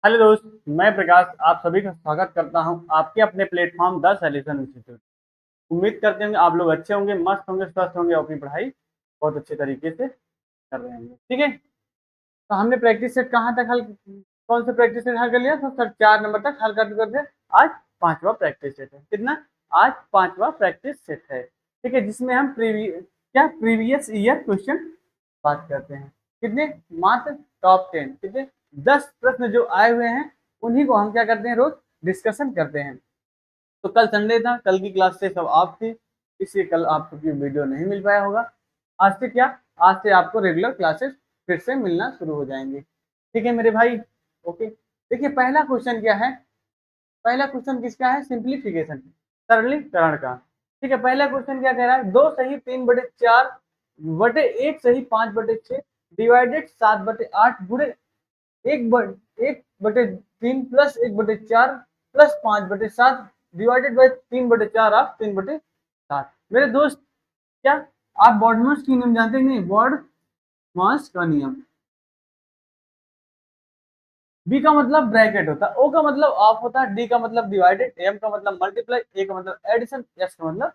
Hello दोस्त, मैं प्रकाश आप सभी का स्वागत करता हूं आपके अपने प्लेटफॉर्म द सॉल्यूशन इंस्टीट्यूट। उम्मीद करते हैं आप लोग अच्छे होंगे, मस्त होंगे, स्वस्थ होंगे और अपनी पढ़ाई बहुत अच्छे तरीके से कर रहे होंगे। ठीक है, तो हमने प्रैक्टिस सेट कहाँ तक हल, कौन सा प्रैक्टिस सेट हल कर लिया? तो सर 4 नंबर तक हल कर करते हैं। आज पांचवा प्रैक्टिस सेट है। कितना? आज पांचवा प्रैक्टिस सेट है। ठीक है, जिसमें हम प्रीवियस ईयर क्वेश्चन बात करते हैं। कितने? मात्र टॉप 10, कितने? 10 प्रश्न जो आए हुए हैं उन्हीं को हम क्या करते हैं, रोज डिस्कशन करते हैं। तो कल संडे था, कल की क्लास से सब ऑफ थी, इसलिए कल आपको वीडियो नहीं मिल पाया होगा। आज से क्या, आज से आपको रेगुलर क्लासेस फिर से मिलना शुरू हो जाएंगे। ठीक है मेरे भाई, ओके। देखिए पहला क्वेश्चन क्या है, पहला क्वेश्चन किसका है? सिंप्लीफिकेशन, सरलीकरण का। ठीक है, पहला क्वेश्चन क्या कह रहा है? 2 सही 3/4 बटे 1 सही 5/6 डिवाइडेड 7/8 गुणे 1/3 plus 1/4 plus 5/7 divided by 3/4 of 3/7। मेरे दोस्त, क्या आप बॉडमास की नियम जानते हैं? नहीं, बॉडमास का नियम। बी का मतलब ब्रैकेट होता है, ओ का मतलब ऑफ होता है, डी का मतलब डिवाइडेड, एम का मतलब मल्टीप्लाई, ए का मतलब एडिशन, एस का मतलब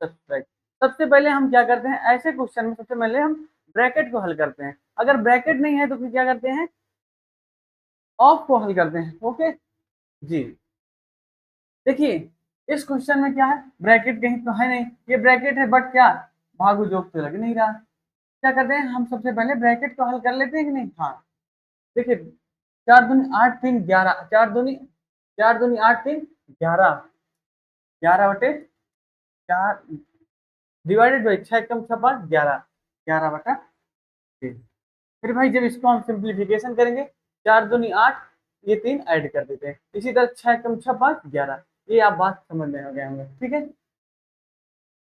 सब्ट्रैक्ट। सबसे पहले हम क्या करते हैं ऐसे क्वेश्चन में? सबसे पहले हम ब्रैकेट को हल करते हैं। अगर ब्रैकेट नहीं है तो फिर क्या करते हैं? ऑफ को हल करते हैं। ओके जी। देखिए इस क्वेश्चन में क्या है, ब्रैकेट कहीं तो है नहीं, ये ब्रैकेट है बट क्या, भागू जोक तो लग नहीं रहा। क्या करते हैं हम? सबसे पहले ब्रैकेट को हल कर लेते हैं कि नहीं? हाँ। देखिए 4 दूनी 8 3 11, 4 दूनी 8 3 11, 11/4 डिवाइडेड बाई 6 कम 6 5 11, 11/3। फिर भाई जब इसको हम सिंप्लीफिकेशन करेंगे, 4 दूनी 8, ये 3 ऐड कर देते हैं। इसी तरह 6 कम 6 5 11, ये आप बात समझ में हो गए होंगे। ठीक है,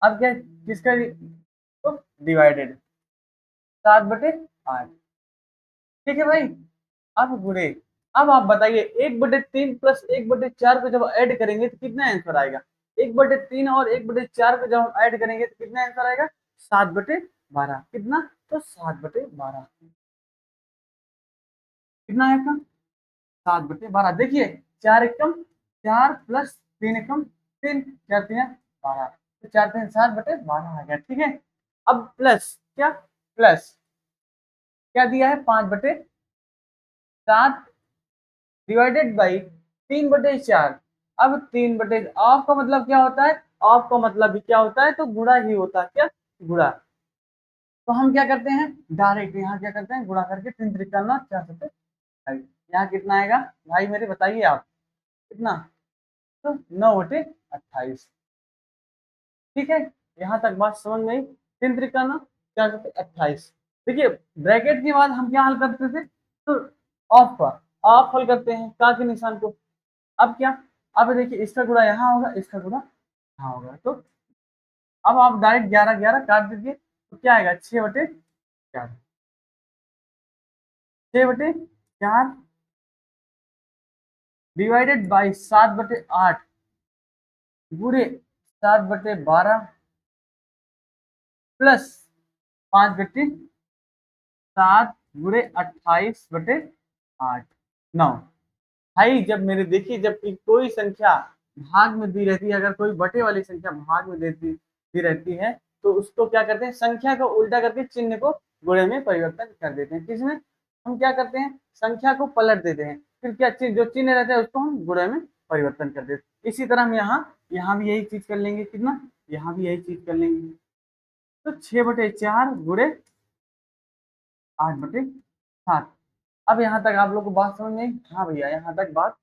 अब क्या किसका? तो डिवाइडेड 7/8। ठीक है भाई, अब गुणे, अब आप बताइए 1/3 प्लस 1/4 को जब ऐड करेंगे तो कितना आंसर आएगा? 1/3 और 1/4 को जब हम ऐड करेंगे तो कितना आंसर आएगा? 7/12। कितना? तो 7/12। कितना आएगा? 7/12। देखिए 4 एकम 4 प्लस 3 एकम 3, 4 3 12, तो 4 3 7/12 आ गया। ठीक है, अब प्लस क्या, प्लस क्या दिया है? 5/7 डिवाइडेड बाई 3/4। अब 3/, ऑफ का मतलब क्या होता है? ऑफ का मतलब भी क्या होता है? तो गुणा ही होता है। क्या? गुणा। तो हम क्या करते हैं, डायरेक्ट यहाँ क्या करते हैं, गुणा करके 3 3 9 4 7 यहाँ कितना आएगा भाई मेरे, बताइए आप कितना? तो 9/28। ठीक है, यहाँ तक बात समझ में आई। 3 3 9 4 7 28। देखिए ब्रैकेट के बाद हम क्या हल करते थे? तो ऑफ का, ऑफ हल करते हैं का के निशान को। अब क्या, अब देखिए इसका गुणा यहाँ होगा, इसका गुणा यहाँ होगा। तो अब आप डायरेक्ट 11 11 काट दीजिए, तो क्या आएगा? 6/4, 6/4 डिवाइडेड बाई 7/8 गुणे 7/12 प्लस 5/7 गुणे 28/8। 9। भाई जब मेरे देखिए, जब कोई संख्या भाग में दी रहती है, अगर कोई बटे वाली संख्या भाग में दी रहती है, तो उसको क्या करते हैं? संख्या को उल्टा करके चिन्ह को गुणे में परिवर्तन कर देते हैं। किसमें? हम क्या करते हैं, संख्या को पलट देते हैं, फिर क्या जो चिन्ह रहता है उसको हम गुणे में परिवर्तन कर देते हैं। इसी तरह हम यहाँ यहाँ भी यही चीज कर लेंगे। कितना? यहाँ भी यही चीज कर लेंगे। तो 6/4 गुणे 8/7। अब यहाँ तक आप लोग को बात समझ में आई? हाँ भैया, यहाँ तक बात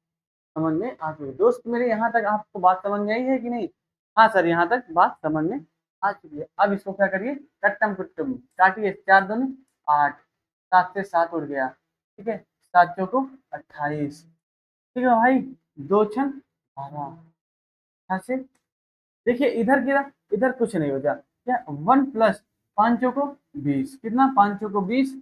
समझ में आ चुकी। दोस्त मेरे, यहाँ तक आपको बात समझ में आई है कि नहीं? हाँ सर, यहाँ तक बात समझ में आ चुकी है। अब इसको क्या करिए, कट्टम कुट्टम काटिए। 4 दूनी 8, 7 से 7 उड़ गया। ठीक है, 7 चौको 28। ठीक है भाई, 2 6 12। यहाँ से देखिए इधर की, इधर कुछ नहीं हो जा, क्या 1 प्लस 5 चौको 20। कितना? 5 चौको 20,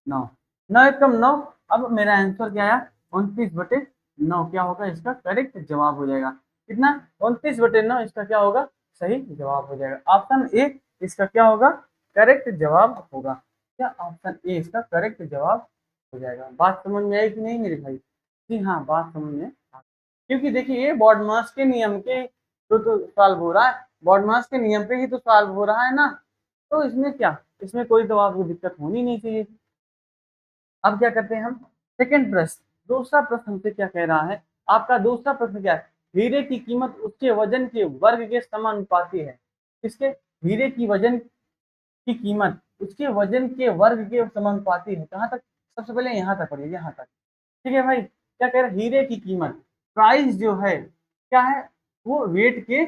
9, 9 एकम 9। अब मेरा आंसर क्या आया? 29/9 क्या होगा इसका करेक्ट जवाब हो जाएगा? कितना? 29/9 इसका क्या होगा? सही जवाब हो जाएगा। ऑप्शन ए इसका क्या होगा? करेक्ट जवाब होगा। क्या? ऑप्शन ए इसका करेक्ट जवाब हो जाएगा। बात समझ में आई कि नहीं मेरे भाई? जी हाँ, बात समझ में क्योंकि देखिए ये बॉडमास के नियम के तो सॉल्व हो रहा है, बॉडमास के नियम पे ही तो सॉल्व हो रहा है ना, तो इसमें क्या, इसमें कोई तो आपको दिक्कत होनी नहीं चाहिए। अब क्या करते हैं हम, सेकंड प्रश्न, दूसरा प्रश्न हमसे क्या कह रहा है, आपका दूसरा प्रश्न क्या है, हीरे की कीमत उसके वजन के वर्ग के समानुपाती है। किसके, हीरे की वजन की कीमत उसके वजन के वर्ग के समानुपाती है। कहाँ तक, सबसे पहले यहाँ तक पढ़िए, यहाँ तक। ठीक है भाई, क्या कह रहे हैं, हीरे की कीमत, प्राइस जो है क्या है, वो वेट के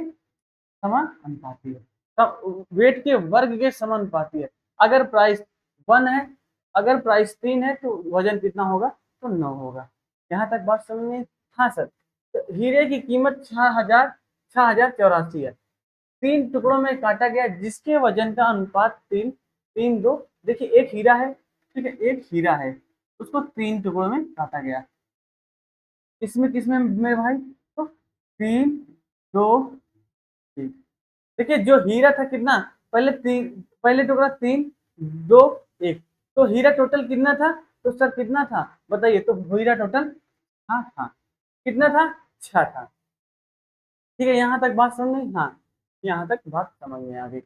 समानुपाती है, तब वेट के वर्ग के समानुपाती है। अगर प्राइस 1 है, अगर प्राइस 3 है तो वजन कितना होगा, तो 9 होगा। यहाँ तक बात समझ में, हाँ सर। तो हीरे की कीमत 6,084 है, 3 टुकड़ों में काटा गया जिसके वजन का अनुपात 3, 3 2। देखिए एक हीरा है, ठीक है, एक हीरा है, उसको 3 टुकड़ों में काटा गया, किसमें किसमें मेरे भाई, तो 3 2 3। देखिए जो हीरा था कितना, पहले 3, पहले टुकड़ा 3 2 1, तो हीरा टोटल कितना था, तो सर कितना था बताइए, तो हीरा टोटल, हाँ हाँ, कितना था, 6 था। ठीक है, यहाँ तक बात समझ में, हाँ, यहाँ तक बात समझ में आ गई।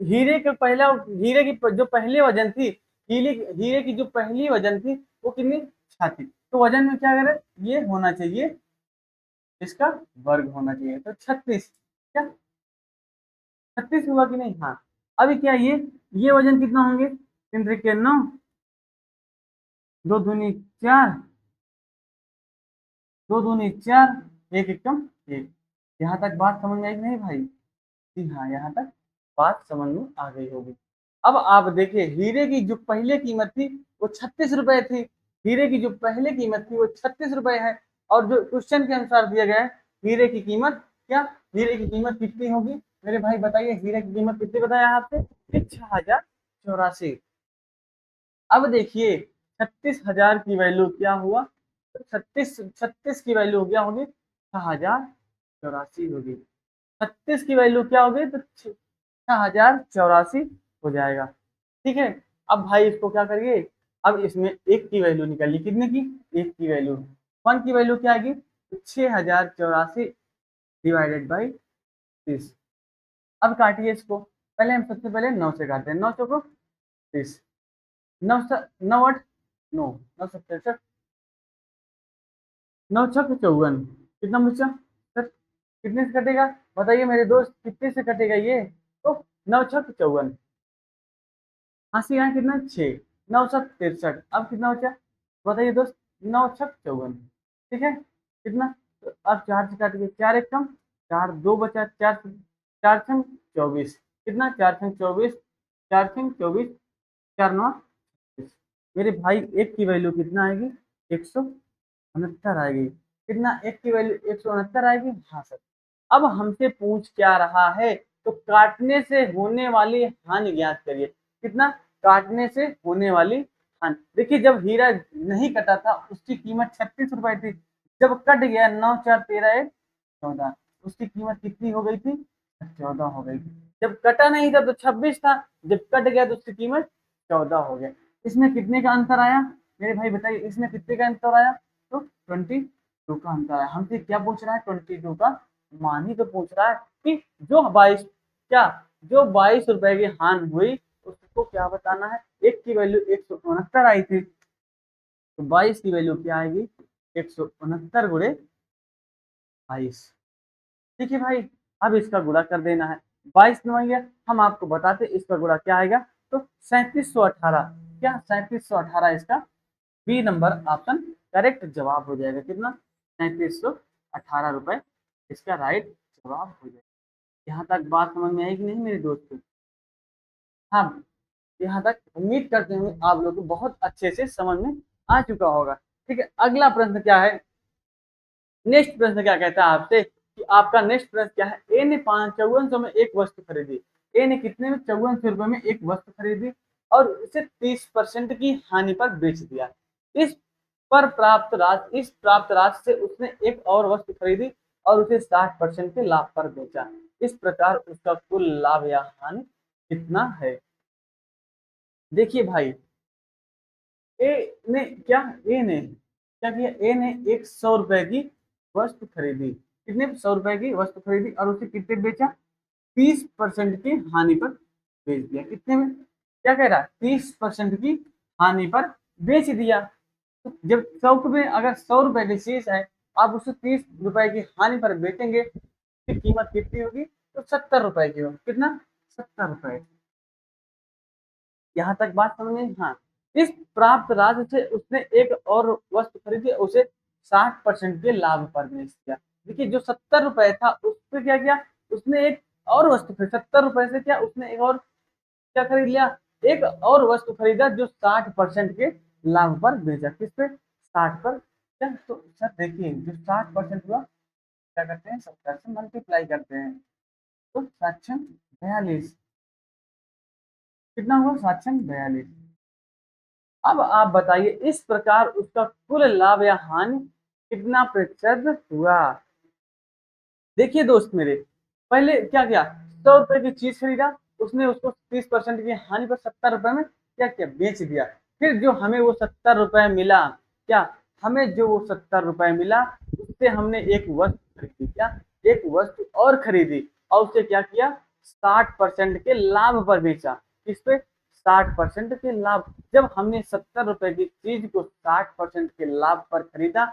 हीरे का पहला, हीरे की जो पहले वजन थी, हीरे हीरे की जो पहली वजन थी वो कितनी, 6 थी, तो वजन में क्या करें, ये होना चाहिए, इसका वर्ग होना चाहिए, तो 36, क्या 36 हुआ कि नहीं, हाँ। अभी क्या ये वजन कितना होंगे, 3 त्रिके 9, 2 दूनी 4, 2 दूनी 4, 1 एकम 1। यहाँ तक बात समझ में आई कि नहीं भाई, जी हाँ, यहाँ तक बात समझ में आ गई होगी। अब आप देखिए हीरे की जो पहले कीमत थी वो 36 रुपए थी, हीरे की जो पहले कीमत थी वो 36 रुपए है, और जो क्वेश्चन के अनुसार दिया गया है हीरे की कीमत क्या, हीरे की कीमत कितनी होगी मेरे भाई बताइए, हीरे की कीमत कितनी बताया आपसे, 6,084। अब देखिए 36,000 की वैल्यू क्या हुआ, छत्तीस छत्तीस की वैल्यू हो गया होगी 6,084 होगी, 36 की वैल्यू क्या होगी, तो 6,084 हो जाएगा। ठीक है, अब भाई इसको क्या करिए, अब इसमें एक की वैल्यू निकालिए, कितने की, एक की वैल्यू, 1 की वैल्यू क्या आएगी, तो 6,084 डिवाइडेड बाई 30। अब काटिए इसको, पहले हम सबसे पहले 9 से काटते हैं, 9 चौको 30, 9 9 8 9, 9 67, 9 छक 54, कितना बचा सर, कितने से कटेगा बताइए मेरे दोस्त, कितने से कटेगा ये, तो 9 छक 54, अस्सी यहाँ कितना 6, 9 7 63, अब कितना बचा बताइए दोस्त, 9 6 54, ठीक है, कितना, तो अब 4 से काट के 4 एक कम, 4 2 बचा, 4 4 छंग 24, कितना 4 छंग 24, 4 छंग 24, 4 9 मेरे भाई एक की वैल्यू कितना आएगी, 169 आएगी, कितना, एक की वैल्यू 169 आएगी, हाँ सर। अब हमसे पूछ क्या रहा है, तो काटने से होने वाली हानि ज्ञात करिए, कितना, काटने से होने वाली हानि। देखिए जब हीरा नहीं कटा था उसकी कीमत 36 रुपए थी, जब कट गया 9 4 13 1 14, उसकी कीमत कितनी हो गई थी, 14 हो गई थी। जब कटा नहीं था तो 26 था, जब कट गया तो उसकी कीमत 14 हो गया। इसमें कितने का अंतर आया मेरे भाई बताइए, इसमें कितने का अंतर आया, तो 22 का अंतर आया। हमसे क्या पूछ रहा है, 22 का मान ही तो पूछ रहा है कि जो 22, क्या, जो 22 रुपए की हानि हुई उसको क्या बताना है, एक की वैल्यू 169 आई थी, तो 22 की वैल्यू क्या आएगी, 169 गुणे 22। ठीक है भाई, अब इसका गुणा कर देना है, 22 नवाइया हम आपको बताते इसका गुणा क्या आएगा, तो 3718, क्या 3718 इसका बी नंबर ऑप्शन करेक्ट जवाब हो जाएगा, कितना 3718 रुपए इसका राइट जवाब हो जाएगा। यहाँ तक बात समझ में आई कि नहीं मेरे दोस्तों, हाँ, यहाँ तक उम्मीद करते हैं आप लोग को बहुत अच्छे से समझ में आ चुका होगा। ठीक है, अगला प्रश्न क्या है, नेक्स्ट प्रश्न क्या कहता है आपसे, कि आपका नेक्स्ट प्रश्न क्या है, ए ने 5400 में एक वस्तु खरीदी, ए ने कितने में, 5400 रुपए में एक वस्तु खरीदी और इसे 30% की हानि पर बेच दिया। इस इस प्राप्त राशि से उसने एक और वस्तु खरीदी और उसे 60% के लाभ पर बेचा, इस प्रकार उसका कुल लाभ या हानि कितना है। देखिए भाई, ए ने क्या, ए ने क्या किया, ए ने एक 100 रुपए की वस्तु खरीदी, कितने 100 रुपए की वस्तु खरीदी और उसे कितने बेचा, 30% की हानि पर बेच दिया। कितने में, क्या कह रहा है, 30% की हानि पर बेच दिया। तो जब 100 में अगर 100 रुपए की चीज है, आप उसे 30 रुपए की हानि पर बेचेंगे, उसकी कीमत कितनी होगी, तो 70 रुपए की होगी। कितना, 70 रुपए। यहाँ तक बात समझ में, हाँ। इस प्राप्त राशि से उसने एक और वस्तु खरीदी, उसे 60% के लाभ पर बेच दिया। देखिए जो 70 रुपए था उस पर क्या किया, उसने एक और वस्तु खरीदी, 70 रुपए से क्या उसने एक और क्या खरीद लिया, एक और वस्तु खरीदा जो 60% के लाभ पर बेचा। किस पे, 60 पर। क्या तो सर देखिए जो 60% हुआ, क्या करते हैं 70 से मल्टीप्लाई करते हैं, तो 742, कितना हुआ, 742। अब आप बताइए इस प्रकार उसका कुल लाभ या हानि कितना प्रतिशत हुआ। देखिए दोस्त मेरे, पहले क्या किया, 100 रुपए की चीज खरीदा, उसने उसको 30% की हानि पर 70 रुपए में क्या किया, बेच दिया। फिर जो हमें वो 70 रुपए मिला, क्या हमें जो वो 70 रुपए मिला, उससे हमने एक वस्तु खरीदी, क्या एक वस्तु और खरीदी, और उसे क्या किया, 60% के लाभ पर बेचा। किस पे, 60% के लाभ। जब हमने 70 रुपए की चीज को 60% के लाभ पर खरीदा,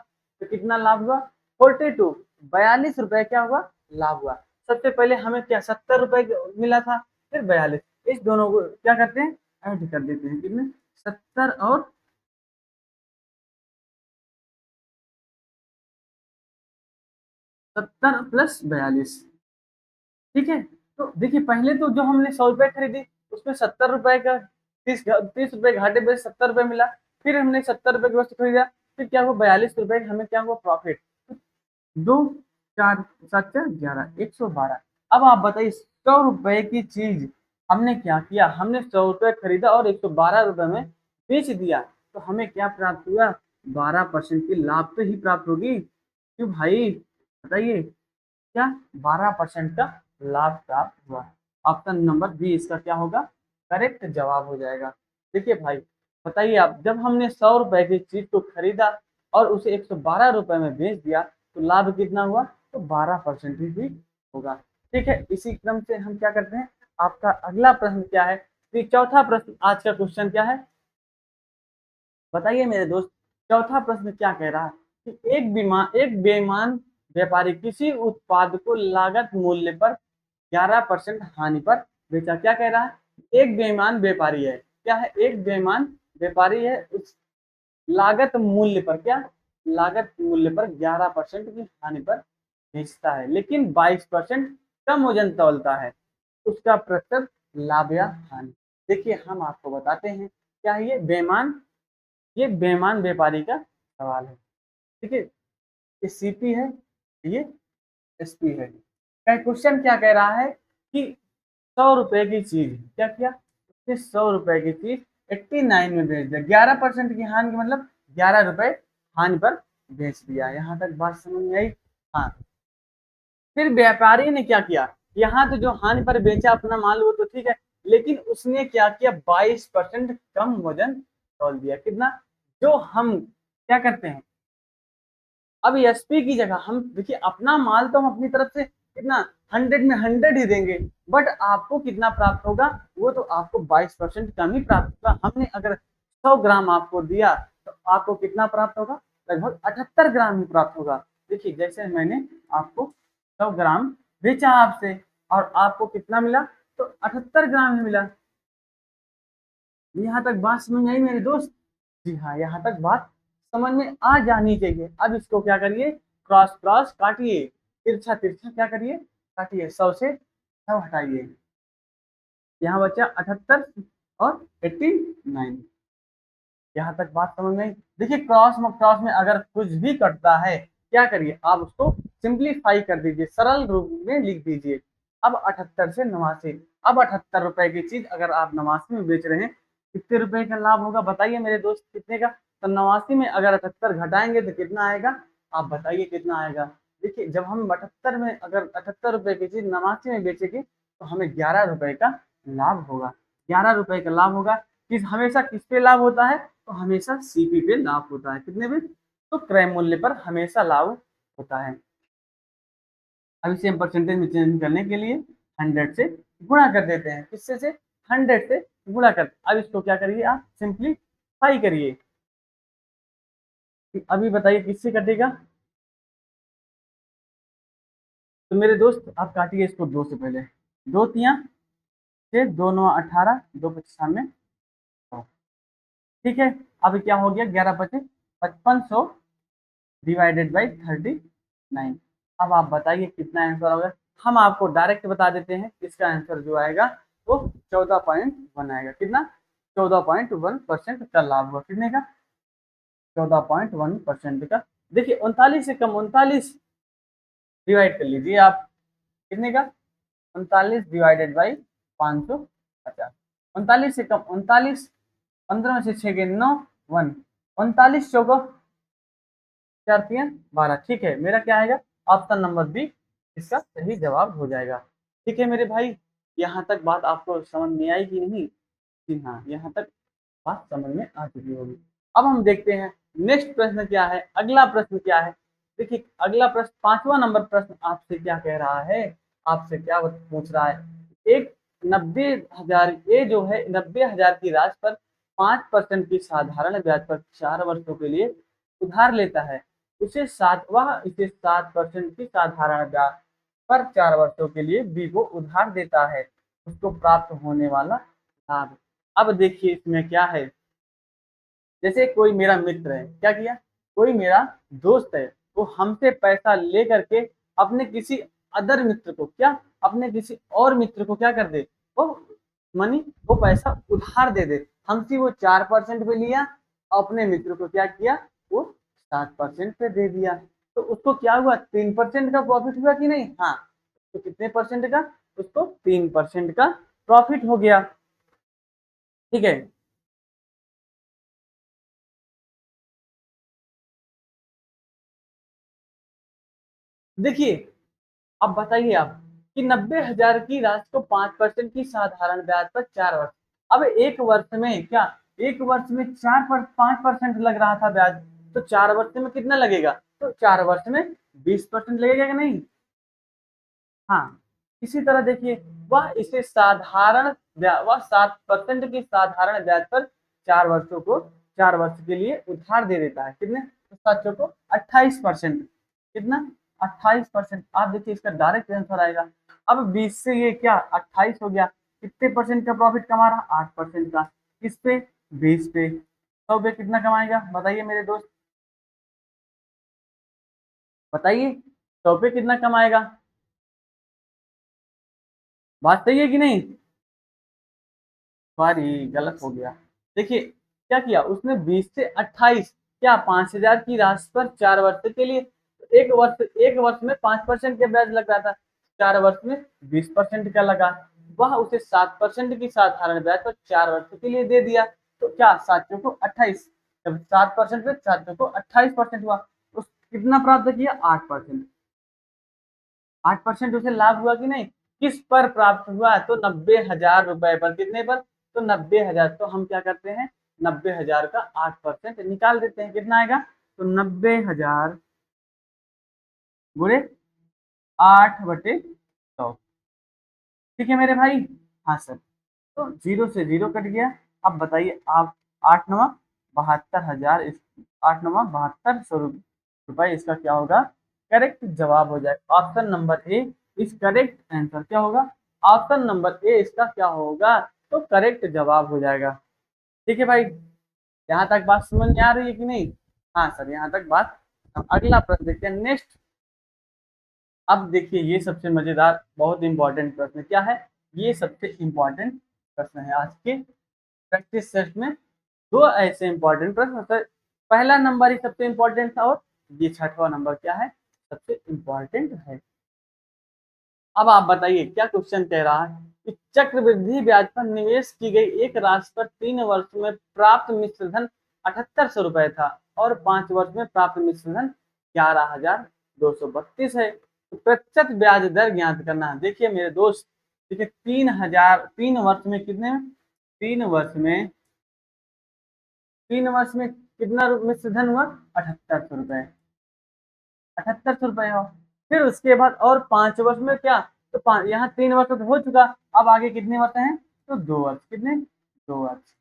तो कितना लाभ हुआ, 42, 42 रुपए क्या हुआ, लाभ हुआ। सबसे पहले हमें क्या 70 रुपए मिला था, फिर 42, इस दोनों को क्या करते हैं, ऐड कर देते हैं। कितने, 70 और 70 प्लस 42, ठीक है। तो देखिए पहले तो जो हमने 100 रुपए खरीदी, उसमें 70 रुपए का 30 रुपए घाटे पे 70 रुपए मिला। फिर हमने 70 रुपए की वस्तु खरीदा, फिर क्या हुआ, 42 रुपए हमें क्या हुआ, प्रॉफिट। दो, चार, सात, चार, 11, 112। अब आप बताइए 100 रुपए की चीज हमने क्या किया, हमने 100 रुपए खरीदा और 112 रुपए में बेच दिया, तो हमें क्या प्राप्त हुआ, 12% की लाभ तो ही प्राप्त होगी। क्यों भाई, बताइए, क्या 12% का लाभ प्राप्त हुआ। ऑप्शन नंबर बी इसका क्या होगा, करेक्ट जवाब हो जाएगा। देखिए भाई, बताइए आप, जब हमने 100 रुपए की चीज को खरीदा और उसे 112 रुपए में बेच दिया, तो लाभ कितना हुआ, तो 12% ही होगा। ठीक है, इसी क्रम से हम क्या करते हैं, आपका अगला प्रश्न क्या है, तो चौथा प्रश्न आज का क्वेश्चन क्या है, बताइए मेरे दोस्त। चौथा प्रश्न क्या कह रहा है कि एक बेईमान व्यापारी किसी उत्पाद को लागत मूल्य पर 11% हानि पर बेचा। क्या कह रहा है, एक बेईमान व्यापारी है, क्या है, एक बेईमान व्यापारी है, उस लागत मूल्य पर क्या, लागत मूल्य पर 11% की हानि पर बेचता है, लेकिन 22% कम वजन तौलता है, उसका प्रतिशत लाभ या हानि। देखिए हम आपको बताते हैं, क्या है ये बेईमान व्यापारी का सवाल है। ठीक है, ये सीपी है, ये एसपी है। क्वेश्चन क्या कह रहा है कि 100 रुपए की चीज क्या किया, उसने 100 रुपए की चीज 89 में बेच दिया, 11% की हानि, मतलब 11 रुपए हानि पर बेच दिया। यहाँ तक बात समझ में आई, हाँ। फिर व्यापारी ने क्या किया, यहाँ तो जो हानि पर बेचा अपना माल वो तो ठीक है, लेकिन उसने क्या किया, 22% कम वजन तौल दिया। कितना, जो हम क्या करते हैं, अब एसपी की जगह हम देखिए, अपना माल तो हम अपनी तरफ से कितना 100 में 100 ही देंगे, बट आपको कितना प्राप्त होगा, वो तो आपको 22% कम ही प्राप्त होगा। हमने अगर 100 ग्राम आपको दिया, तो आपको कितना प्राप्त होगा, लगभग 78 ग्राम ही प्राप्त होगा। देखिए जैसे मैंने आपको 100 ग्राम बेचा आपसे, और आपको कितना मिला, तो 78 ग्राम ही मिला। यहाँ तक बात समझ आई मेरे दोस्त, जी हाँ, यहाँ तक बात समझ में आ जानी चाहिए। अब इसको क्या करिए, क्रॉस क्रॉस काटिए, तिरछा तिरछा क्या करिए, काटिए, 100 से 100 हटाइए, यहाँ बचा 78 और 89। यहाँ तक बात समझ में आई। देखिए क्रॉस में अगर कुछ भी कटता है, क्या करिए, आप उसको सिंप्लीफाई कर दीजिए, सरल रूप में लिख दीजिए। अब 78 से 89, अब 78 रुपए की चीज अगर आप 89 में बेच रहे हैं, कितने रुपए का लाभ होगा, बताइए मेरे दोस्त, कितने का, तो 89 में अगर 78 घटाएंगे तो कितना आएगा, आप बताइए कितना आएगा। देखिए जब हम 78 में अगर 78 रुपए की चीज 89 में बेचेंगे, तो हमें 11 रुपए का लाभ होगा, 11 रुपए का लाभ होगा। किस हमेशा किस पे लाभ होता है, तो हमेशा सीपी पे लाभ होता है, कितने पे, तो क्रय मूल्य पर हमेशा लागू होता है। अब इसे हम परसेंटेज में चेंज करने के लिए 100 से गुणा कर देते हैं। किससे से? 100 से गुणा कर। अब इसको क्या करिए, आप सिंप्लीफाई करिए। अभी बताइए किससे कटेगा? तो मेरे दोस्त आप काटिए इसको 2 से पहले। 2 तिया 6, 2 9 18, 2 25 में 100। ठीक है, अब क्या हो गया? 11 पचे 5500 डिवाइडेड बाई 39। अब आप बताइए कितना आंसर होगा। हम आपको डायरेक्ट बता देते हैं, इसका आंसर जो आएगा वो 14.1 आएगा। कितना? 14.1% का लाभ हुआ। कितने का? 14.1% का। देखिए 39 से कम 39 डिवाइड कर लीजिए आप। कितने का? 39 डिवाइडेड बाई 550। 39 से कम 39, 15 में से 6 के 9, 1, 39 चौको 4 3 12। ठीक है, मेरा क्या आएगा? ऑप्शन नंबर बी इसका सही जवाब हो जाएगा। ठीक है मेरे भाई, यहाँ तक बात आपको समझ में आई कि नहीं? जी हाँ, यहाँ तक बात समझ में आ चुकी होगी। अब हम देखते हैं नेक्स्ट प्रश्न क्या है, अगला प्रश्न क्या है। देखिए अगला प्रश्न 5वां नंबर प्रश्न आपसे क्या कह रहा है, आपसे क्या पूछ रहा है। एक 90,000 ये जो है 90,000 की राशि पर 5% की साधारण ब्याज पर 4 वर्षों के लिए उधार लेता है। इसे 7% की साधारण ब्याज पर 4 वर्षों के लिए बी को उधार देता है। उसको प्राप्त होने वाला लाभ। अब देखिए इसमें क्या है। जैसे कोई मेरा मित्र है, क्या किया? कोई मेरा दोस्त है, वो हमसे पैसा ले करके अपने किसी अदर मित्र को, क्या अपने किसी और मित्र को क्या कर दे, वो मनी, वो पैसा उधार दे दे। हमसे वो 4% पे लिया, अपने मित्र को क्या किया, वो 7% पे दे दिया। तो उसको क्या हुआ? 3% का प्रॉफिट हुआ कि नहीं? हाँ, तो कितने परसेंट का? उसको 3% का प्रॉफिट हो गया। ठीक है, देखिए अब बताइए आप कि 90,000 की राशि को 5% की साधारण ब्याज पर 4 वर्ष। अब एक वर्ष में क्या, एक वर्ष में 5% लग रहा था ब्याज, तो 4 वर्ष में कितना लगेगा? तो 4 वर्ष में 20% लगेगा कि नहीं? हाँ, इसी तरह देखिए वह 7% की साधारण ब्याज पर 4 वर्ष के लिए उधार दे देता है। कितने? तो 28%। कितना? 28%। आप देखिए इसका डायरेक्ट आंसर आएगा। अब 20 से ये क्या 28 हो गया, कितने परसेंट का प्रॉफिट कमा रहा? 8% का। किस पे? 20 पे। 100 पे कितना कमाएगा बताइए मेरे दोस्त, बताइए 100 पे कितना कमाएगा? बात सही है कि नहीं? सॉरी, गलत हो गया। देखिए क्या किया उसने, 20 से 28, क्या 5,000 की राशि पर 4 वर्ष के लिए। एक वर्ष में 5% का ब्याज लग रहा था, 4 वर्ष में 20% का लगा। वह उसे 7% की साधारण ब्याज पर 4 वर्ष के लिए दे दिया। तो क्या 7 को 28, जब 7% पे 7 को 28% हुआ, उस कितना प्राप्त किया? 8%। 8% उसे लाभ हुआ कि नहीं? किस पर प्राप्त हुआ? तो 90,000 रुपए पर। कितने पर? तो 90,000। तो हम क्या करते हैं, 90,000 का 8% निकाल देते हैं। कितना आएगा? तो 90,000 गुणे 8/100। ठीक है मेरे भाई? हाँ सर। तो 0 से 0 कट गया। अब बताइए आप, 8 9 72 हजार, 8 9 72 सौ रुपए इसका क्या होगा? करेक्ट जवाब हो जाएगा। ऑप्शन नंबर ए इस करेक्ट आंसर क्या होगा? ऑप्शन नंबर ए इसका क्या होगा? तो करेक्ट जवाब हो जाएगा। ठीक है भाई, यहाँ तक बात समझ में आ रही है कि नहीं? हाँ सर, यहाँ तक बात। हम अगला प्रश्न देखते हैं नेक्स्ट। अब देखिए ये सबसे मजेदार बहुत इंपॉर्टेंट प्रश्न क्या है, ये सबसे इंपॉर्टेंट प्रश्न है आज के प्रैक्टिस सेट में। दो ऐसे इंपॉर्टेंट प्रश्न सर, पहला नंबर ही सबसे इंपॉर्टेंट था, और ये 6वां नंबर क्या है, सबसे इंपॉर्टेंट है। अब आप बताइए क्या क्वेश्चन कह रहा है कि चक्रवृद्धि ब्याज पर निवेश की गई एक राशि पर 3 वर्ष में प्राप्त मिश्र धन 7,800 रुपए था, और 5 वर्ष में प्राप्त मिश्र धन 11,232 है। तो प्रतिशत ब्याज दर ज्ञात करना है। देखिए मेरे दोस्त, देखिए 3 वर्ष में कितने, 3 वर्ष में 3 वर्ष में कितना मिश्र धन हुआ? 7800 रुपए, 7800 रुपए हो। फिर उसके बाद और 5 वर्ष में क्या, तो यहाँ 3 वर्ष तो हो चुका, अब आगे कितने वर्ष हैं? तो 2 वर्ष, कितने? 2 वर्ष।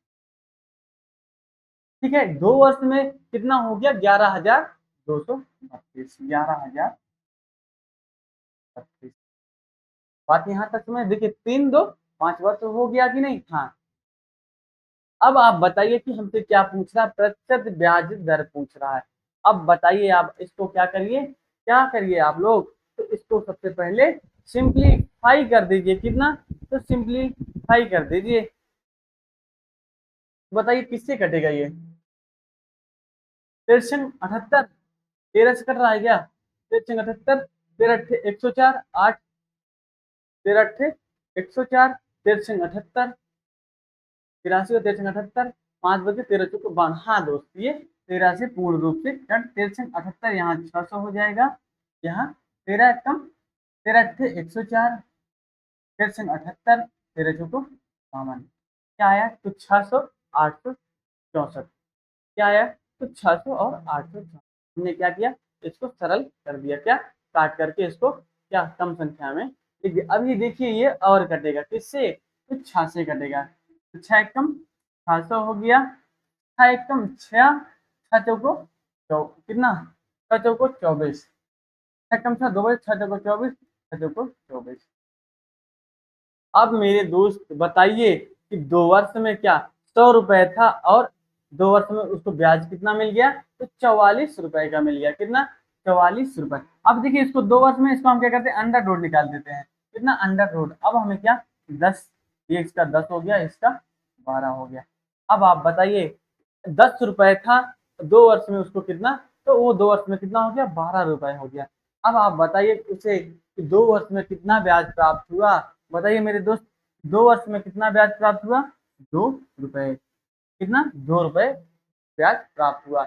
ठीक है, 2 वर्ष में कितना हो गया? 11,232, 11,032। बात यहाँ तक में देखिए, 3 2 5 वर्ष हो गया कि नहीं? हाँ। अब आप बताइए कि हमसे क्या पूछ रहा है? प्रतिशत ब्याज दर पूछ रहा है। अब बताइए, आप इसको क्या करिए, क्या करिए आप लोग, तो इसको सबसे पहले सिंप्लीफाई कर दीजिए। कितना? तो सिंप्लीफाई कर दीजिए। बताइए किससे कटेगा ये? 13 78, 13 से कट रहा है क्या? 13 78, 13 104, 8 13 104, 13 78, 83 और 13 78, 5 बजे 13 चौको 52। हाँ दोस्त, ये 13 से पूर्ण रूप से कट। 13 78 यहाँ 600 हो जाएगा, यहाँ 13 कम 13 104, 13 78, 13 चौको 52। क्या आया? तो 600 864। क्या आया? तो 600 और 864। हमने क्या किया? इसको सरल कर दिया, क्या? काट करके इसको क्या कम संख्या में लिख दिया। अब ये देखिए, ये और कटेगा किससे? तो 6 से कटेगा। तो 6 एकम 600 हो गया, 6 एकम 6, 6 चौको कितना? 6 चौको 24, 6 कम 6 2 बजे, 6 चौको 24, 6 चौको 24। अब मेरे दोस्त बताइए कि 2 वर्ष में क्या 100 रुपए था, और 2 वर्ष में उसको ब्याज कितना मिल गया? तो 44 रुपए का मिल गया। कितना? 44 रुपए। अब देखिए, इसको 2 वर्ष में इसको हम क्या करते हैं? अंडर रूट निकाल देते हैं। कितना? Under root. अब हमें क्या, 10, ये इसका 10 हो गया, इसका 12 हो गया। अब आप बताइए, 10 रुपए था, 2 वर्ष में उसको कितना, तो वो 2 वर्ष में कितना हो गया? 12 रुपए हो गया। अब आप बताइए उसे कि 2 वर्ष में कितना ब्याज प्राप्त हुआ? बताइए मेरे दोस्त, 2 वर्ष में कितना ब्याज प्राप्त हुआ? 2 रुपए। कितना? 2 रुपए ब्याज प्राप्त हुआ।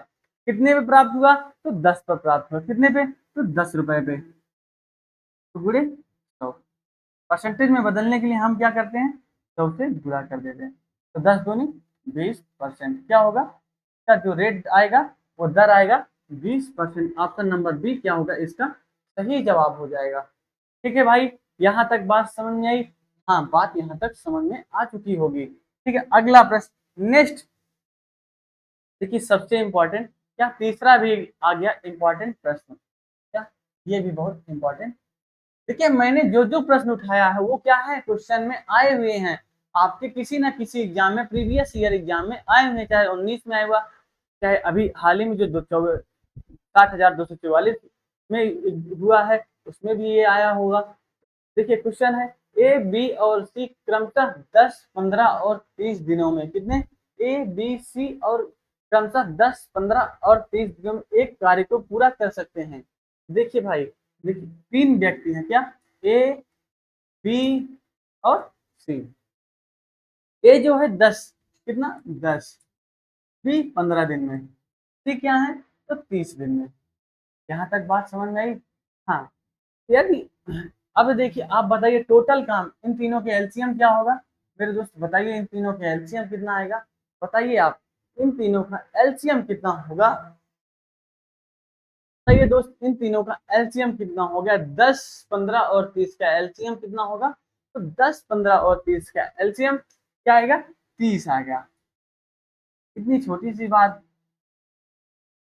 कितने पे प्राप्त हुआ? तो 10 पर प्राप्त हुआ। कितने पे? तो 10 रुपए पे। तो गुणे 100। परसेंटेज में बदलने के लिए हम क्या करते हैं? 100 से गुणा कर देते हैं। तो 10 दूनी 20%। क्या होगा? इसका जो रेट आएगा, वो दर आएगा 20%। ऑप्शन नंबर बी क्या होगा? इसका सही जवाब हो जाएगा। ठीक है भाई, यहाँ तक बात समझ में आई? हाँ, बात यहाँ तक समझ में आ चुकी होगी। ठीक है, अगला प्रश्न नेक्स्ट। देखिए, सबसे इंपॉर्टेंट, क्या तीसरा भी आ गया इंपॉर्टेंट प्रश्न, क्या ये भी बहुत इंपॉर्टेंट। देखिए, मैंने जो जो प्रश्न उठाया है वो क्या है? क्वेश्चन में आए हुए हैं, आपके किसी ना किसी एग्जाम में, प्रीवियस ईयर एग्जाम में आए हुए हैं। चाहे 19 में आया हुआ, चाहे अभी हाल ही में जो 60,244 में हुआ है, उसमें भी ये आया होगा। देखिए, क्वेश्चन है, ए बी और सी क्रमशः 10 15 और 30 दिनों में, कितने? ए बी सी और क्रमशः 10 15 और 30 दिनों में एक कार्य को पूरा कर सकते हैं। देखिए भाई, देखिए 3 व्यक्ति हैं, क्या? ए बी और सी। ए जो है 10, कितना? 10। बी 15 दिन में, सी क्या है? तो 30 दिन में। यहाँ तक बात समझ में आई? हाँ। यदि अब देखिए, आप बताइए टोटल काम, इन तीनों के एलसीएम क्या होगा? मेरे दोस्त बताइए, इन तीनों के एलसीएम कितना आएगा? बताइए आप, इन तीनों का एलसीएम कितना होगा? बताइए दोस्त, इन तीनों का एलसीएम कितना हो गया? 10 15 और 30 का एलसीएम कितना होगा? तो 10 15 और 30 का एलसीएम क्या आएगा? 30 आएगा। इतनी छोटी सी बात।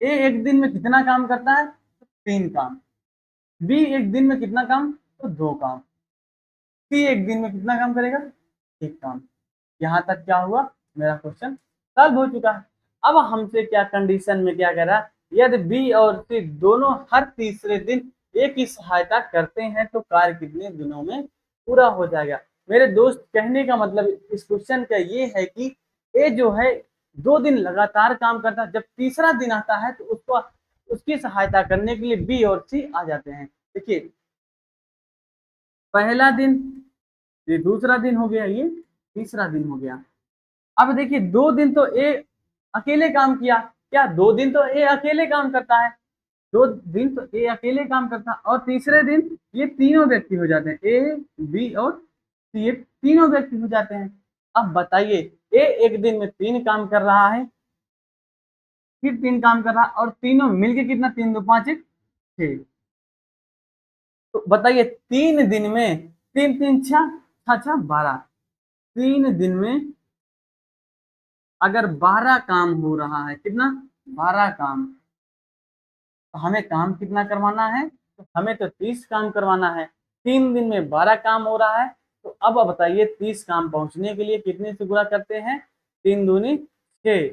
ए एक दिन में कितना काम करता है? तो 3 काम। बी एक दिन में कितना काम? तो 2 काम। सी एक दिन में कितना काम करेगा? 1 काम। यहाँ तक क्या हुआ? मेरा क्वेश्चन सॉल्व हो चुका है। अब हमसे क्या कंडीशन में क्या कह रहा है? यदि बी और सी दोनों हर तीसरे दिन ए की सहायता करते हैं तो कार्य कितने दिनों में पूरा हो जाएगा? मेरे दोस्त, कहने का मतलब इस क्वेश्चन का ये है कि ए जो है 2 दिन लगातार काम करता है, जब तीसरा दिन आता है तो उसको उसकी सहायता करने के लिए बी और सी आ जाते हैं। देखिए, पहला दिन, ये दूसरा दिन हो गया, ये तीसरा दिन हो गया। अब देखिए, 2 दिन तो ए अकेले काम किया, क्या 2 दिन तो ए अकेले काम करता है, 2 दिन तो ए अकेले काम करता है, और तीसरे दिन ये तीनों व्यक्ति हो जाते हैं, ए बी और सी, ये तीनों व्यक्ति हो जाते हैं। अब बताइए, ए एक दिन में 3 काम कर रहा है, फिर 3 काम कर रहा है और तीनों मिलके कितना, 3 2 5 1 6। तो बताइए 3 दिन में 3 3 6 6 6 12, 3 दिन में अगर 12 काम हो रहा है, कितना, 12 काम, तो हमें काम कितना करवाना है, तो हमें तो 30 काम करवाना है। 3 दिन में 12 काम हो रहा है, तो अब बताइए 30 काम पहुंचने के लिए कितने से गुणा करते हैं, 3 दूनी 6,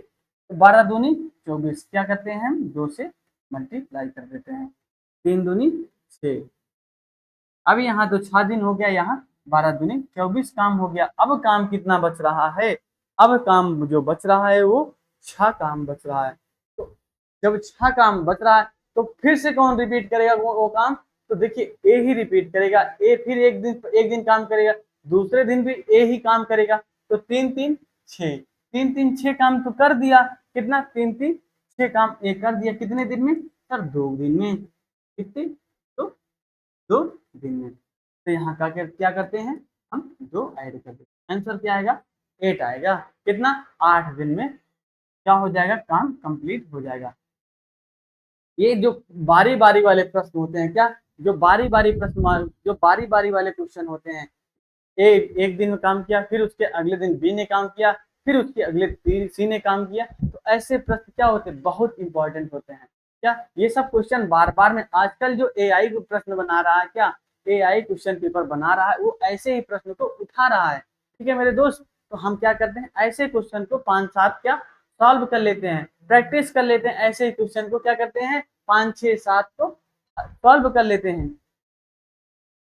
तो 12 दूनी 24, क्या करते हैं हम, 2 से मल्टीप्लाई कर देते हैं, 3 दूनी 6। अब यहाँ तो 6 दिन हो गया, यहाँ 12 दूनी 24 काम हो गया। अब काम कितना बच रहा है, अब काम जो बच रहा है वो 6 काम बच रहा है। तो जब 6 काम बच रहा है तो फिर से कौन रिपीट करेगा वो काम, तो देखिए ए ही रिपीट करेगा, ए फिर एक दिन काम करेगा, दूसरे दिन भी ए ही काम करेगा, तो 3 3 6, 3 3 6 काम तो कर दिया, कितना, 3 3 6 काम ए कर दिया, कितने दिन में सर, 2 दिन में, कितने, तो 2 दिन में। तो यहाँ का क्या करते हैं हम, 2 ऐड कर देते हैं, आंसर क्या आएगा, 8 आएगा, कितना, 8 दिन में क्या हो जाएगा, काम कंप्लीट हो जाएगा। ये जो बारी बारी वाले प्रश्न होते हैं, क्या, जो बारी बारी प्रश्न, जो बारी बारी वाले क्वेश्चन होते हैं, एक दिन में काम किया, फिर उसके अगले दिन बी ने काम किया, फिर उसके अगले सी ने काम किया, तो ऐसे प्रश्न क्या होते हैं, बहुत इंपॉर्टेंट होते हैं। क्या ये सब क्वेश्चन बार बार में, आजकल जो एआई प्रश्न बना रहा है, क्या एआई क्वेश्चन पेपर बना रहा है, वो ऐसे ही प्रश्न को उठा रहा है, ठीक है मेरे दोस्त। तो हम क्या करते हैं, ऐसे क्वेश्चन को 5 7 क्या सॉल्व कर लेते हैं, प्रैक्टिस कर लेते हैं, ऐसे ही क्वेश्चन को क्या करते हैं, 5 6 7 को सॉल्व कर लेते हैं।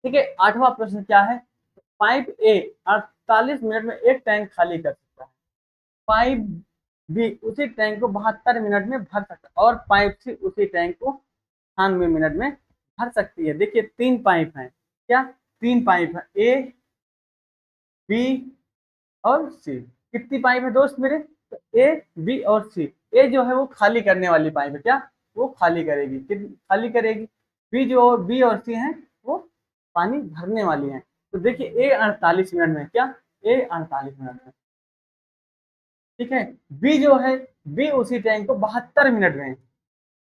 ठीक है, 8वां प्रश्न क्या है, पाइप ए 48 मिनट में एक टैंक खाली कर सकता है, पाइप बी उसी टैंक को 72 मिनट में भर सकता है, और पाइप सी उसी टैंक को 98 मिनट में भर सकती है। देखिए 3 पाइप हैं, क्या, 3 पाइप है, ए बी और सी। कितनी पाइप है दोस्त मेरे, तो ए बी और सी। ए जो है वो खाली करने वाली पाइप है, क्या, वो खाली करेगी, कितनी खाली करेगी। बी जो, बी और सी है वो पानी भरने वाली है। तो देखिए ए 48 मिनट में, क्या, ए 48 मिनट में, ठीक है। बी जो है, बी उसी टैंक को 72 मिनट में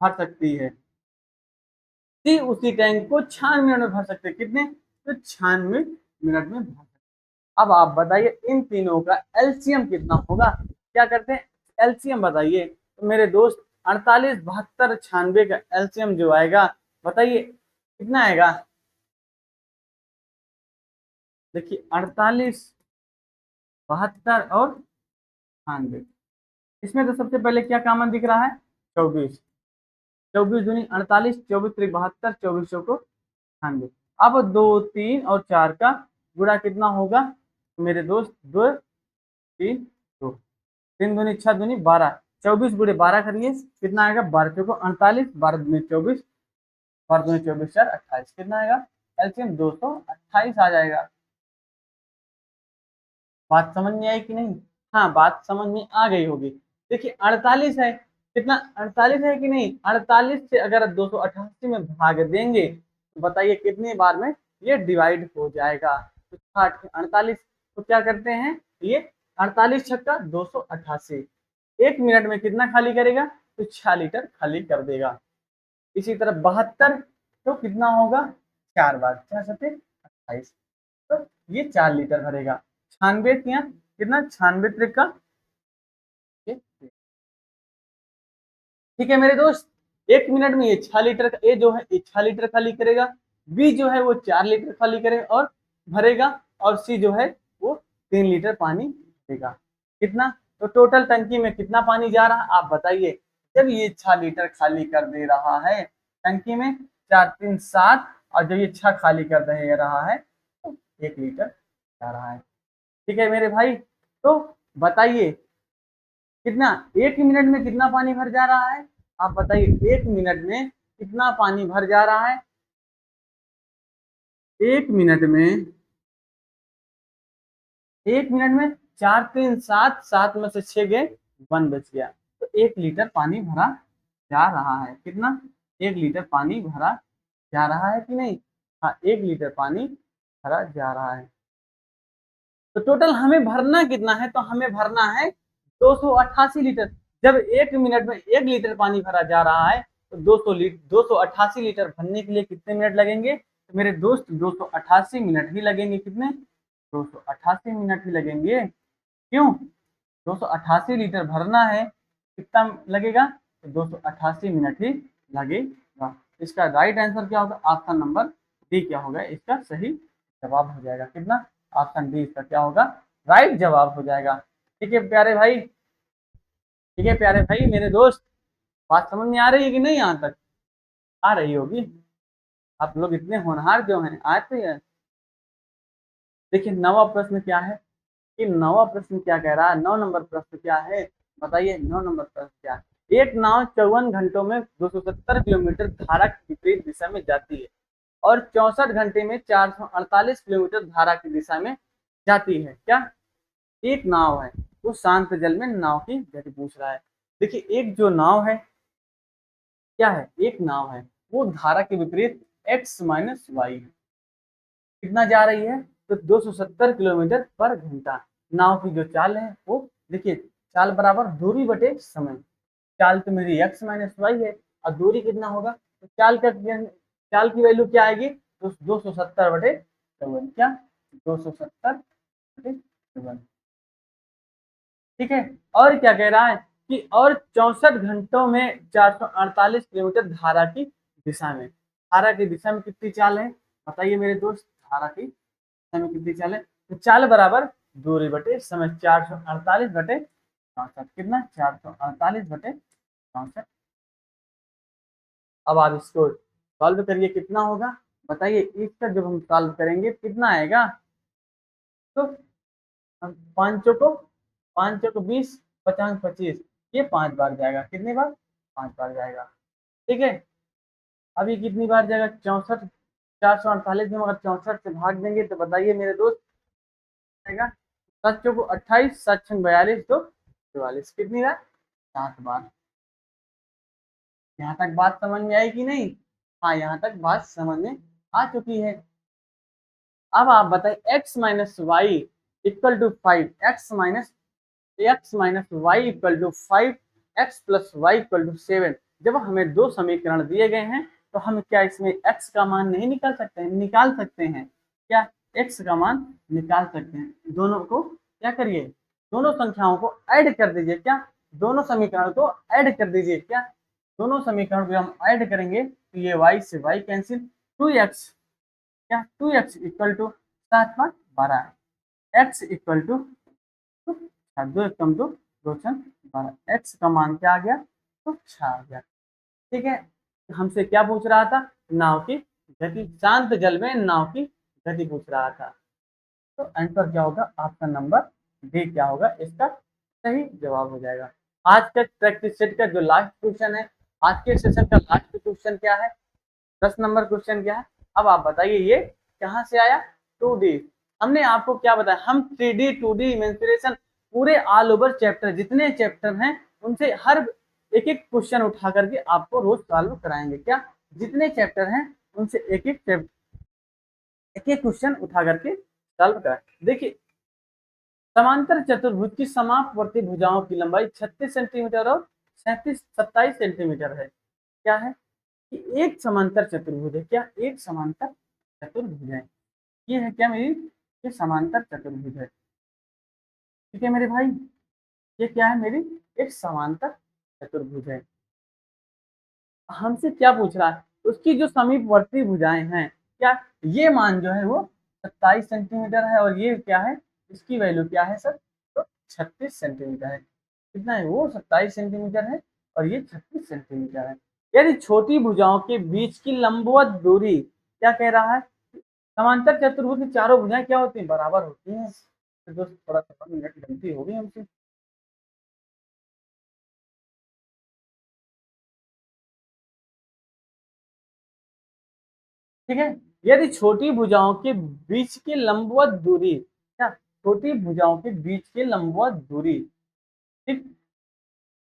भर सकती है, सी उसी टैंक को 96 मिनट में भर सकते हैं, कितने, तो 96 मिनट में भर सकते। अब आप बताइए इन तीनों का एलसीएम कितना होगा, क्या करते हैं, एलसीएम बताइए। तो मेरे दोस्त 48 72 96 का एलसीएम जो आएगा, बताइए कितना आएगा। देखिए 48 72 और 96, इसमें तो सबसे पहले क्या कॉमन दिख रहा है, 24, 24 दूनी 48, 24 त्रिक 72, 24 को 96। अब 2 3 और 4 का गुणा कितना होगा, तो मेरे दोस्त 2 3 2, 3 दूनी 6 दूनी 12, 24 गुणे 12 करिए, कितना आएगा, 12 को 48, 12 दूनी 24, 12 दूनी 24 4 28, कितना आएगा, एलसीएम 228 आ जाएगा। बात समझ में आई कि नहीं, हाँ बात समझ में आ गई होगी। देखिए 48 है, कितना, 48 है कि नहीं, 48 से अगर 288 में भाग देंगे तो बताइए कितनी बार में ये डिवाइड हो जाएगा, तो 48, तो क्या करते हैं ये, 48 छक्का 288, 1 मिनट में कितना खाली करेगा, तो 6 लीटर खाली कर देगा। इसी तरह 72, तो कितना होगा, 4 बार 4 सत्ते 28, तो ये 4 लीटर भरेगा। 96 कितना, 96 त्रिक का, ठीक है मेरे दोस्त। 1 मिनट में ये 6 लीटर का, ए जो है ये 6 लीटर खाली करेगा, बी जो है वो 4 लीटर खाली करेगा और भरेगा, और सी जो है वो 3 लीटर पानी देगा। कितना, तो टोटल टंकी में कितना पानी जा रहा है आप बताइए। जब ये 6 लीटर खाली कर दे रहा है टंकी में, 4 3 7, और जब ये 6 खाली कर दे रहा है तो 1 लीटर जा रहा है। ठीक है मेरे भाई, तो बताइए कितना, 1 मिनट में कितना पानी भर जा रहा है, आप बताइए 1 मिनट में कितना पानी भर जा रहा है। 1 मिनट में, 1 मिनट में 4 3 7, 7 में से 6 गए, 1 बच गया, तो 1 लीटर पानी भरा जा रहा है। कितना, 1 लीटर पानी भरा जा रहा है कि नहीं, हाँ 1 लीटर पानी भरा जा रहा है। तो टोटल हमें भरना कितना है, तो हमें भरना है 288 लीटर। जब 1 मिनट में 1 लीटर पानी भरा जा रहा है तो 288 लीटर भरने के लिए कितने मिनट लगेंगे? तो मेरे दोस्त 288 मिनट ही लगेंगे। कितने? 288 मिनट ही लगेंगे। क्यों? 288 लीटर भरना है, कितना लगेगा? तो 288 मिनट ही लगेगा। इसका राइट आंसर क्या होगा? ऑप्शन नंबर डी क्या होगा इसका सही जवाब हो जाएगा। कितना? ऑप्शन डी इसका क्या होगा? राइट जवाब हो जाएगा। ठीक है प्यारे भाई, ठीक है प्यारे भाई मेरे दोस्त, बात समझ में आ रही है कि नहीं? यहाँ तक आ रही होगी। आप लोग इतने होनहार क्यों हैं? आते हैं। देखिए नवा प्रश्न क्या है, कि नवा प्रश्न क्या कह रहा है? 9 नंबर प्रश्न क्या है बताइए? 9 नंबर प्रश्न क्या है? एक नाव 54 घंटों में 270 किलोमीटर धारा की विपरीत दिशा में जाती है और 64 घंटे में 448 किलोमीटर धारा की दिशा में जाती है। क्या? एक नाव है, वो शांत जल में नाव की गति पूछ रहा है। देखिए एक जो नाव है, क्या है? एक नाव है, वो धारा के विपरीत x माइनस वाई है। कितना जा रही है? तो 270 किलोमीटर पर घंटा। नाव की जो चाल है वो, देखिए चाल बराबर दूरी बटे समय। चाल तो मेरी x माइनस वाई है और दूरी कितना होगा? तो चाल की वैल्यू क्या आएगी? तो 270 बटे 7। क्या? 270 बटे 7। ठीक है। और क्या कह रहा है कि और 64 घंटों में 448 किलोमीटर धारा की दिशा में। धारा की दिशा में कितनी चाल है बताइए मेरे दोस्त? धारा की दिशा में कितनी चाल है? तो चाल बराबर दूरी बटे समय। 448 बटे 64। कितना? 448 बटे 64। अब आप इसको सॉल्व करिए, कितना होगा बताइए? इसका जब हम सॉल्व करेंगे कितना आएगा? तो पाँच चौको 20, 50 25, ये 5 बार जाएगा। कितनी बार? 5 बार जाएगा। ठीक है। अब ये कितनी बार जाएगा? 64। 448 में अगर 64 से भाग देंगे तो बताइए मेरे दोस्त आएगा 7 चौको 28, 7 छंग 42, तो 44। कितनी बार? 7 बार। यहाँ तक बात समझ में आई कि नहीं? हाँ यहाँ तक बात समझ में आ चुकी है। अब आप बताइए x minus y equal to 5, x minus y equal to 5, x plus y equal to 7। जब हमें दो समीकरण दिए गए हैं तो हम क्या इसमें x का मान नहीं निकाल सकते हैं? निकाल सकते हैं। क्या? x का मान निकाल सकते हैं। दोनों को क्या करिए? दोनों संख्याओं को ऐड कर दीजिए। क्या? दोनों समीकरण को ऐड कर दीजिए। क्या? दोनों समीकरण को हम ऐड करेंगे तो ये y से y कैंसिल, 2x, क्या 2x equal to 7 5 12, x equal to 2 1 कम 2 2 6 12। x का मान क्या आ गया? तो 6 आ गया। ठीक है। हमसे क्या पूछ रहा था? नाव की गति, शांत जल में नाव की गति पूछ रहा था। तो आंसर क्या होगा? ऑप्शन नंबर डी क्या होगा इसका सही जवाब हो जाएगा। आज का प्रैक्टिस सेट का जो लास्ट क्वेश्चन है, आज के सेशन का लास्ट क्वेश्चन क्या है? 10 नंबर क्वेश्चन क्या है? अब आप बताइए ये कहाँ से आया? 2D। हमने आपको क्या बताया? हम 3D 2D मेंसुरेशन पूरे ऑल ओवर चैप्टर, जितने चैप्टर हैं उनसे हर एक एक क्वेश्चन उठा करके आपको रोज सॉल्व कराएंगे। क्या? जितने चैप्टर हैं उनसे एक एक क्वेश्चन उठा करके सॉल्व कराएंगे। देखिए समांतर चतुर्भुज की समापवर्ती भुजाओं की लंबाई 36 सेंटीमीटर और 27 सेंटीमीटर है। क्या है? कि एक समांतर चतुर्भुज है। क्या? एक समांतर चतुर्भुज है। ये है क्या मेरी? ये समांतर चतुर्भुज है। ठीक है मेरे भाई, ये क्या है मेरी? एक समांतर चतुर्भुज है। हमसे क्या पूछ रहा है? उसकी जो समीपवर्ती भुजाएं हैं, क्या ये मान जो है वो 27 सेंटीमीटर है और ये क्या है? इसकी वैल्यू क्या है सर? तो 36 सेंटीमीटर है। कितना है वो? 27 सेंटीमीटर है और ये 36 सेंटीमीटर है। यदि छोटी भुजाओं के बीच की लंबवत दूरी, क्या कह रहा है? समांतर चतुर्भुज की चारों भुजाएं क्या होती हैं? बराबर होती हैं। तो दोस्त थोड़ा सा मिनट गलती हो गई हमसे। ठीक है। यदि छोटी भुजाओं के बीच की लंबवत दूरी, क्या छोटी भुजाओं के बीच की लंबवत दूरी ठीक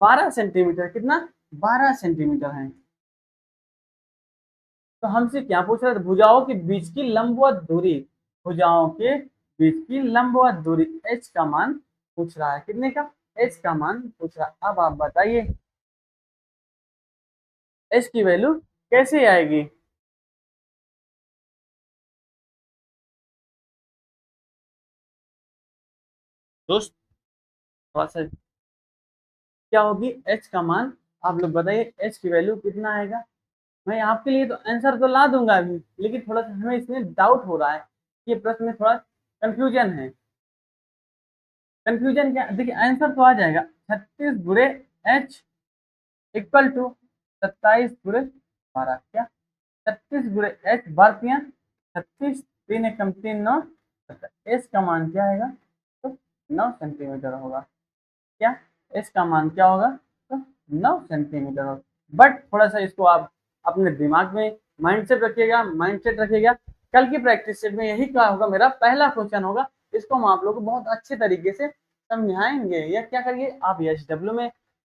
12 सेंटीमीटर, कितना? 12 सेंटीमीटर है। तो हमसे क्या पूछ रहा था? भुजाओं के बीच की लंबवत दूरी, भुजाओं के बीच की लंबवत दूरी h का मान पूछ रहा है। कितने का? एच का मान पूछ रहा। अब आप बताइए एच की वैल्यू कैसे आएगी। दोस्त थोड़ा सा क्या होगी एच का मान, आप लोग बताइए एच की वैल्यू कितना आएगा। मैं आपके लिए तो आंसर तो ला दूंगा अभी, लेकिन थोड़ा सा हमें इसमें डाउट हो रहा है, ये प्रश्न में थोड़ा कंफ्यूजन है। कंफ्यूजन क्या, देखिए आंसर तो आ जाएगा 36 × एच इक्वल टू 27 × 12। क्या 36 × एच बार 36, 3 × 3 = 9। एच का मान क्या आएगा, तो 9 सेंटीमीटर होगा। क्या एच का मान क्या होगा, तो 9 सेंटीमीटर होगा। बट थोड़ा सा इसको आप अपने दिमाग में माइंडसेट रखिएगा, माइंडसेट रखिएगा। कल की प्रैक्टिस सेट में यही क्या होगा, मेरा पहला क्वेश्चन होगा, इसको हम आप लोगों को बहुत अच्छे तरीके से समझाएंगे। या क्या करिए आप एच डब्ल्यू में,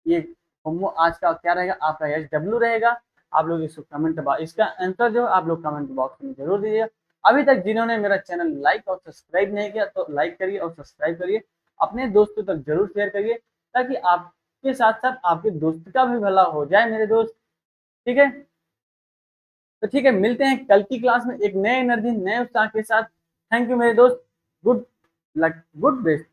ये आज का क्या रहेगा आपका एच डब्ल्यू रहेगा। आप लोग इसको कमेंट, इसका आंसर जो आप लोग कमेंट बॉक्स में जरूर दीजिएगा। अभी तक जिन्होंने मेरा चैनल लाइक और सब्सक्राइब नहीं किया तो लाइक करिए और सब्सक्राइब करिए, अपने दोस्तों तक जरूर शेयर करिए, ताकि आपके साथ साथ आपके दोस्त का भी भला हो जाए मेरे दोस्त। ठीक है, तो ठीक है, मिलते हैं कल की क्लास में एक नए एनर्जी नए उत्साह के साथ। थैंक यू मेरे दोस्त, गुड लक, गुड बेस्ट।